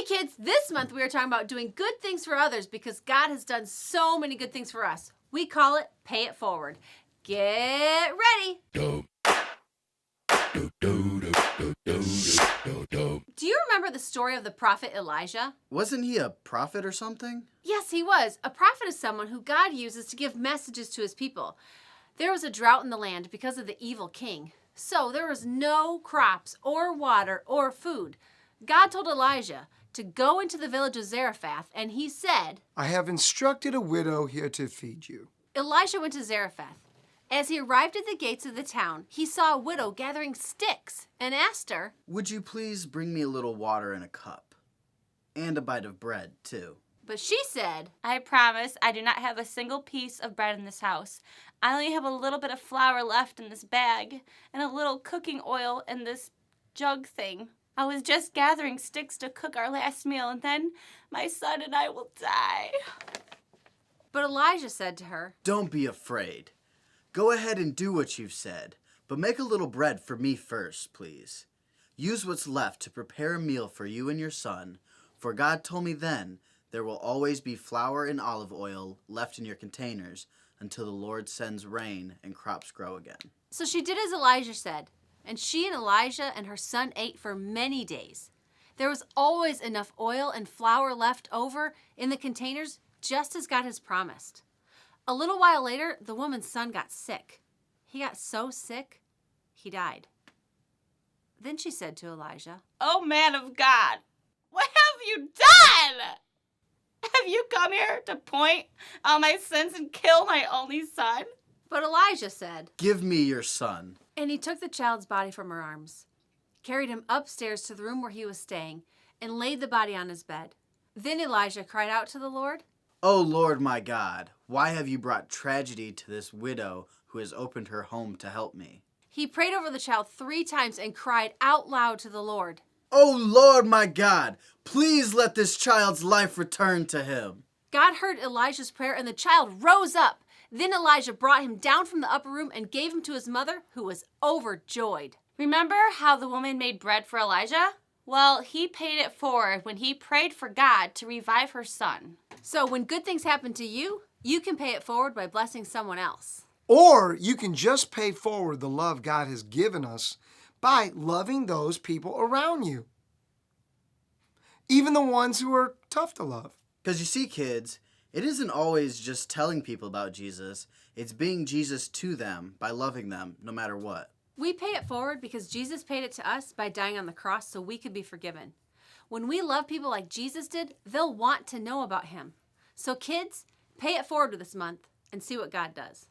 kids, this month we are talking about doing good things for others because God has done so many good things for us. We call it Pay It Forward. Get ready. Do you remember the story of the prophet Elijah? Wasn't he a prophet or something? Yes, he was. A prophet is someone who God uses to give messages to his people. There was a drought in the land because of the evil king. So there was no crops or water or food. God told Elijah to go into the village of Zarephath, and he said, I have instructed a widow here to feed you. Elijah went to Zarephath. As he arrived at the gates of the town, he saw a widow gathering sticks and asked her, Would you please bring me a little water in a cup? And a bite of bread, too. But she said, I promise I do not have a single piece of bread in this house. I only have a little bit of flour left in this bag and a little cooking oil in this jug thing. I was just gathering sticks to cook our last meal, and then my son and I will die. But Elijah said to her, Don't be afraid. Go ahead and do what you've said, but make a little bread for me first, please. Use what's left to prepare a meal for you and your son, for God told me then there will always be flour and olive oil left in your containers until the Lord sends rain and crops grow again. So she did as Elijah said, and she and Elijah and her son ate for many days. There was always enough oil and flour left over in the containers, just as God has promised. A little while later, the woman's son got sick. He got so sick, he died. Then she said to Elijah, Oh, man of God, what have you done? Have you come here to point out my sins and kill my only son? But Elijah said, Give me your son. And he took the child's body from her arms, carried him upstairs to the room where he was staying, and laid the body on his bed. Then Elijah cried out to the Lord, O Lord my God, why have you brought tragedy to this widow who has opened her home to help me? He prayed over the child 3 times and cried out loud to the Lord, O Lord my God, please let this child's life return to him. God heard Elijah's prayer, and the child rose up. Then Elijah brought him down from the upper room and gave him to his mother, who was overjoyed. Remember how the woman made bread for Elijah? Well, he paid it forward when he prayed for God to revive her son. So when good things happen to you, you can pay it forward by blessing someone else. Or you can just pay forward the love God has given us by loving those people around you. Even the ones who are tough to love. Because you see, kids, it isn't always just telling people about Jesus. It's being Jesus to them by loving them no matter what. We pay it forward because Jesus paid it to us by dying on the cross so we could be forgiven. When we love people like Jesus did, they'll want to know about him. So kids, pay it forward this month and see what God does.